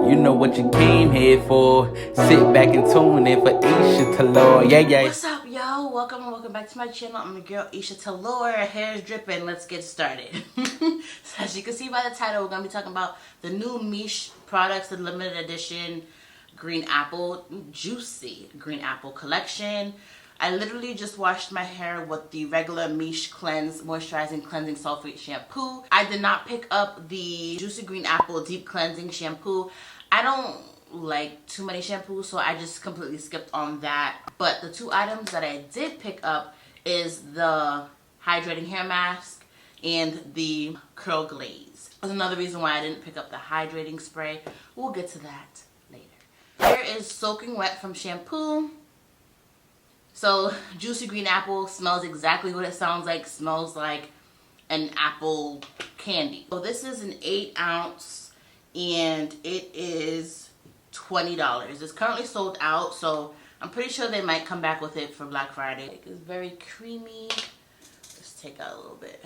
You know what you came here for. Sit back and tune in for EISHATAYLORE. Yeah. What's up, y'all? Welcome back to my channel. I'm your girl EISHATAYLORE. Hair is dripping. Let's get started. So as you can see by the title, we're gonna be talking about the new Miche products, the limited edition green apple, juicy green apple collection. I literally just washed my hair with the regular Miche Cleanse Moisturizing Cleansing Sulfate Shampoo. I did not pick up the Juicy Green Apple Deep Cleansing Shampoo. I don't like too many shampoos, so I just completely skipped on that. But the two items that I did pick up is the Hydrating Hair Mask and the Curl Glaze. That's another reason why I didn't pick up the hydrating spray. We'll get to that later. Hair is soaking wet from shampoo. So Juicy Green Apple smells exactly what it sounds like. Smells like an apple candy. So this is an 8-ounce and it is $20. It's currently sold out, so I'm pretty sure they might come back with it for Black Friday. It's very creamy. Let's take out a little bit.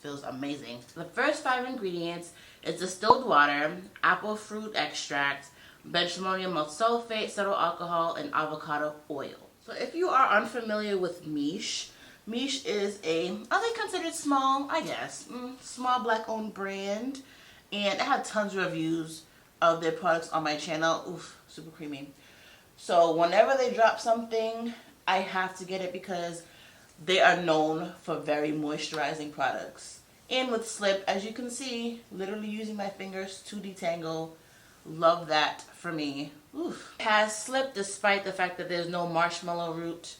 Feels amazing. The first 5 ingredients is distilled water, apple fruit extract, benchmonium malt sulfate, cetyl alcohol, and avocado oil. So if you are unfamiliar with Miche, Miche is are they considered small? I guess. Small black owned brand. And I have tons of reviews of their products on my channel. Oof, super creamy. So whenever they drop something, I have to get it because they are known for very moisturizing products. And with slip, as you can see, literally using my fingers to detangle. Love that for me. Oof. It has slipped despite the fact that there's no marshmallow root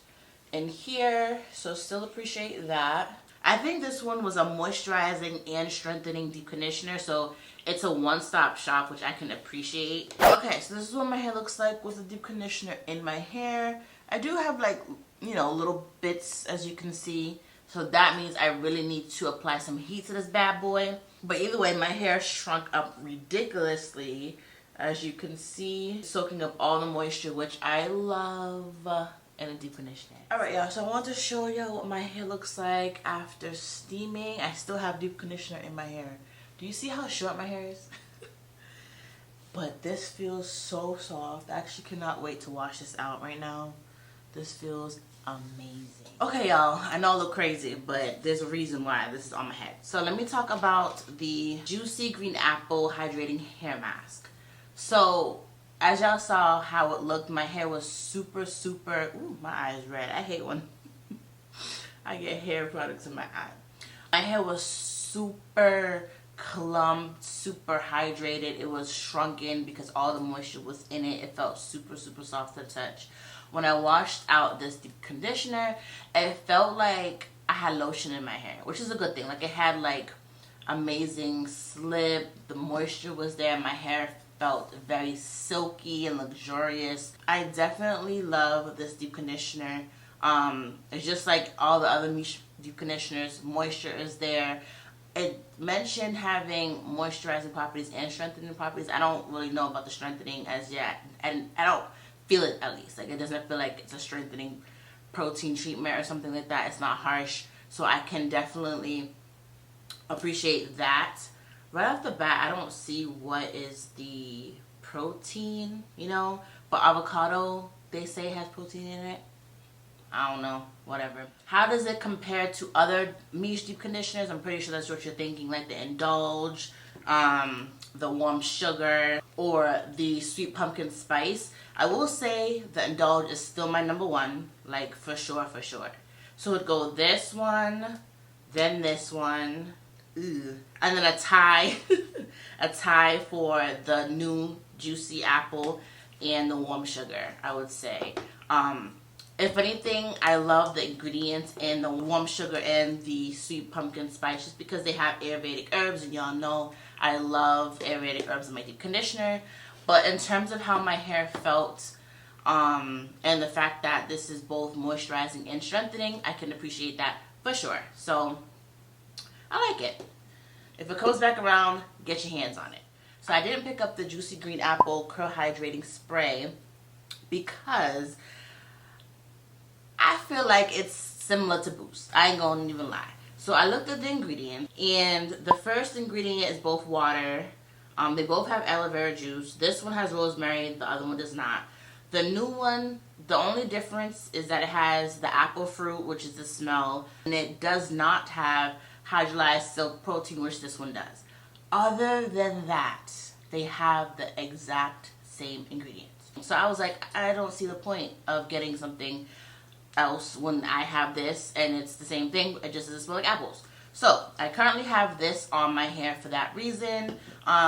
in here, so still appreciate that. I think this one was a moisturizing and strengthening deep conditioner, so it's a one-stop shop, which I can appreciate. Okay, so this is what my hair looks like with the deep conditioner in my hair. I do have like, you know, little bits, as you can see, so that means I really need to apply some heat to this bad boy. But either way, my hair shrunk up ridiculously. As you can see, soaking up all the moisture, which I love in a deep conditioner. Alright, y'all, so I want to show y'all what my hair looks like after steaming. I still have deep conditioner in my hair. Do you see how short my hair is? But this feels so soft. I actually cannot wait to wash this out right now. This feels amazing. Okay, y'all, I know I look crazy, but there's a reason why this is on my head. So let me talk about the Juicy Green Apple Hydrating Hair Mask. So, as y'all saw how it looked, my hair was super, ooh, my eye is red. I hate when I get hair products in my eye. My hair was super clumped, super hydrated. It was shrunken because all the moisture was in it. It felt super soft to the touch. When I washed out this deep conditioner, it felt like I had lotion in my hair, which is a good thing. Like, it had like amazing slip. The moisture was there. My hair felt very silky and luxurious. I definitely love this deep conditioner. It's just like all the other Miche deep conditioners. Moisture is there. It mentioned having moisturizing properties and strengthening properties. I don't really know about the strengthening as yet, and I don't feel it, at least. Like, it doesn't feel like it's a strengthening protein treatment or something like that. It's not harsh, so I can definitely appreciate that. Right off the bat, I don't see what is the protein, you know, but avocado, they say, has protein in it. I don't know, whatever. How does it compare to other Miche deep conditioners? I'm pretty sure that's what you're thinking, like the Indulge, the Warm Sugar, or the Sweet Pumpkin Spice. I will say the Indulge is still my number one, like for sure. So it'd go this one, then this one, and then a tie, a tie for the new Juicy Apple and the Warm Sugar, I would say. If anything, I love the ingredients in the Warm Sugar and the Sweet Pumpkin Spice just because they have Ayurvedic herbs, and y'all know I love Ayurvedic herbs in my deep conditioner. But in terms of how my hair felt, and the fact that this is both moisturizing and strengthening, I can appreciate that for sure. So I like it. If it comes back around, get your hands on it. So I didn't pick up the Juicy Green Apple Curl Hydrating Spray because I feel like it's similar to Boost. I ain't gonna even lie. So I looked at the ingredients, and the first ingredient is both water. They both have aloe vera juice. This one has rosemary, the other one does not. The new one, the only difference is that it has the apple fruit, which is the smell, and it does not have hydrolyzed silk protein, which this one does. Other than that, they have the exact same ingredients. So I was like, I don't see the point of getting something else when I have this and it's the same thing. It just doesn't smell like apples. So I currently have this on my hair for that reason.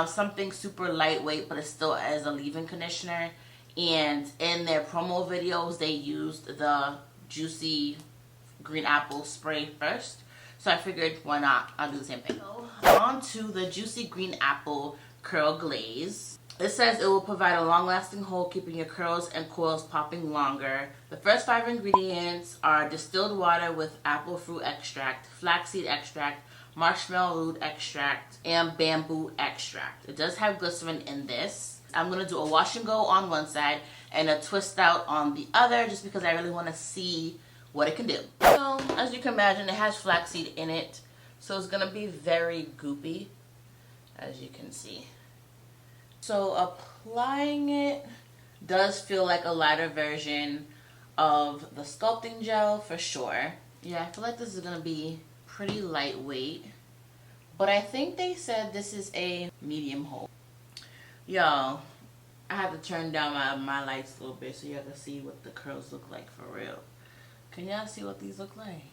Something super lightweight, but it still as a leave-in conditioner. And in their promo videos, they used the juicy green apple spray first. So I figured, why not? I'll do the same thing. So, on to the juicy green apple curl glaze. It says it will provide a long-lasting hold, keeping your curls and coils popping longer. The first 5 ingredients are distilled water with apple fruit extract, flaxseed extract, marshmallow root extract, and bamboo extract. It does have glycerin in this. I'm going to do a wash and go on one side and a twist out on the other, just because I really want to see what it can do. So, as you can imagine, it has flaxseed in it. So it's going to be very goopy, as you can see. So applying it does feel like a lighter version of the sculpting gel for sure. Yeah, I feel like this is going to be pretty lightweight. But I think they said this is a medium hold. Y'all, I have to turn down my lights a little bit so y'all can see what the curls look like for real. Can y'all see what these look like?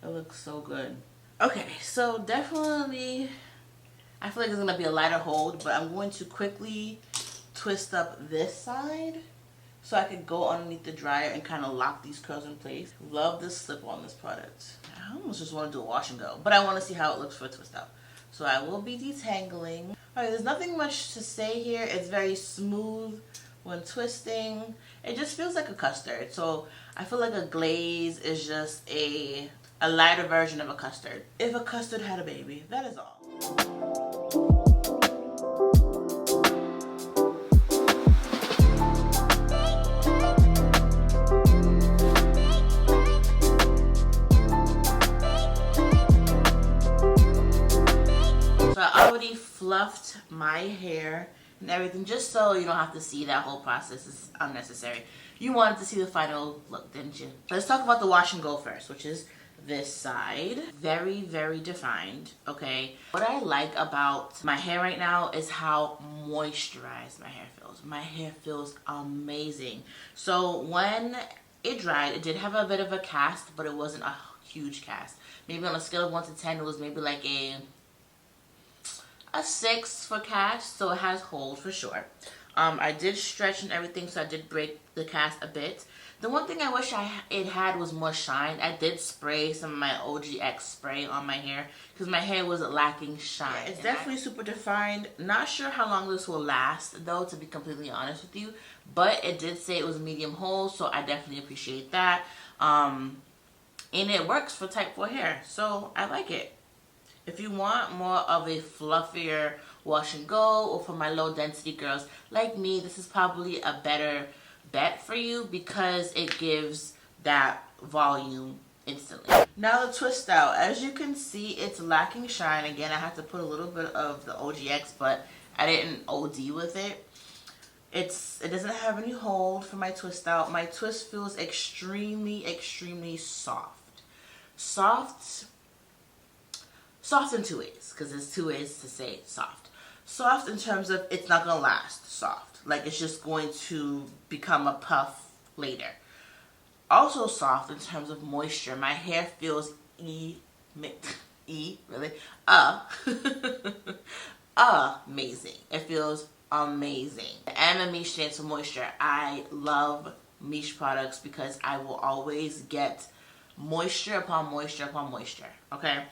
It looks so good. Okay, so definitely I feel like it's going to be a lighter hold, but I'm going to quickly twist up this side so I can go underneath the dryer and kind of lock these curls in place. Love this slip on this product. I almost just want to do a wash and go, but I want to see how it looks for a twist out. So I will be detangling. Alright, there's nothing much to say here. It's very smooth when twisting. It just feels like a custard. So I feel like a glaze is just a lighter version of a custard. If a custard had a baby, that is all. So I already fluffed my hair and everything, just so you don't have to see that whole process. Is unnecessary. You wanted to see the final look, didn't you? Let's talk about the wash and go first, which is this side. Very, very defined, okay? What I like about my hair right now is how moisturized my hair feels. My hair feels amazing. So when it dried, it did have a bit of a cast, but it wasn't a huge cast. Maybe on a scale of 1 to 10, it was maybe like a 6 for cast, so it has hold for sure. I did stretch and everything, so I did break the cast a bit. The one thing I wish it had was more shine. I did spray some of my OGX spray on my hair because my hair was lacking shine. Yeah, it's definitely super defined. Not sure how long this will last though, to be completely honest with you. But it did say it was medium hold, so I definitely appreciate that. And it works for type 4 hair, so I like it. If you want more of a fluffier wash and go, or for my low density girls like me, this is probably a better bet for you because it gives that volume instantly. Now the twist out. As you can see, it's lacking shine. Again, I had to put a little bit of the OGX, but I didn't OD with it. It doesn't have any hold for my twist out. My twist feels extremely, extremely soft. Soft in 2 ways, because there's 2 ways to say soft. Soft in terms of it's not going to last soft. Like it's just going to become a puff later. Also soft in terms of moisture. My hair feels amazing. It feels amazing. And the Miche stands for moisture. I love Miche products because I will always get moisture upon moisture upon moisture. Okay?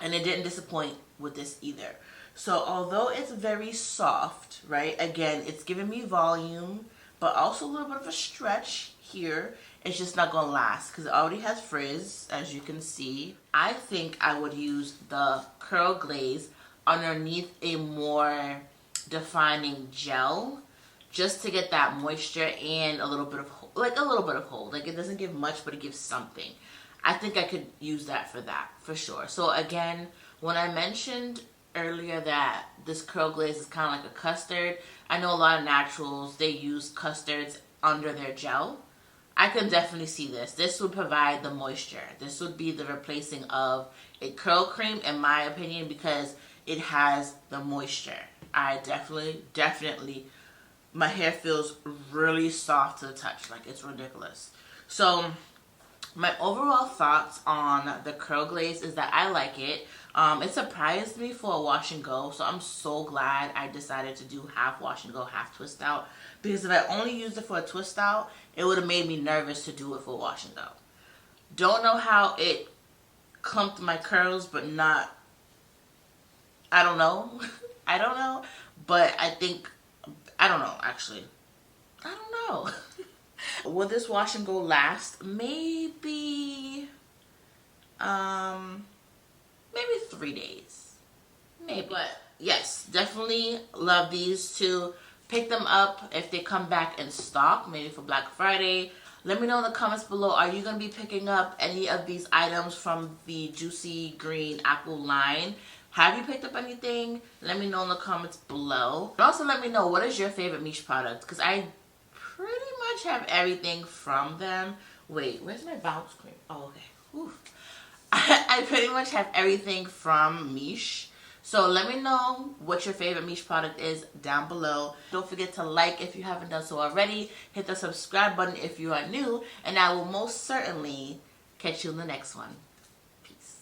And it didn't disappoint with this either. So although it's very soft, right? Again, it's giving me volume, but also a little bit of a stretch here. It's just not going to last because it already has frizz, as you can see. I think I would use the curl glaze underneath a more defining gel just to get that moisture and a little bit of hold. Like it doesn't give much, but it gives something. I think I could use that for sure. So again, when I mentioned earlier that this curl glaze is kind of like a custard, I know a lot of naturals, they use custards under their gel. I can definitely see this. This would provide the moisture. This would be the replacing of a curl cream, in my opinion, because it has the moisture. I definitely, my hair feels really soft to the touch. Like, it's ridiculous. So, my overall thoughts on the curl glaze is that I like it. It surprised me for a wash and go, so I'm so glad I decided to do half wash and go, half twist out. Because if I only used it for a twist out, it would have made me nervous to do it for wash and go. Don't know how it clumped my curls, but not, I don't know. I don't know, but I think, I don't know, actually. I don't know. Will this wash and go last? Maybe 3 days. Maybe. But yes, definitely love these two. Pick them up if they come back in stock, maybe for Black Friday. Let me know in the comments below, are you going to be picking up any of these items from the Juicy Green Apple line? Have you picked up anything? Let me know in the comments below. And also let me know, what is your favorite Miche product? Because I pretty much have everything from them. Wait, where's my bounce cream? Oh, okay. Oof. I pretty much have everything from Miche. So let me know what your favorite Miche product is down below. Don't forget to like if you haven't done so already. Hit the subscribe button if you are new. And I will most certainly catch you in the next one. Peace.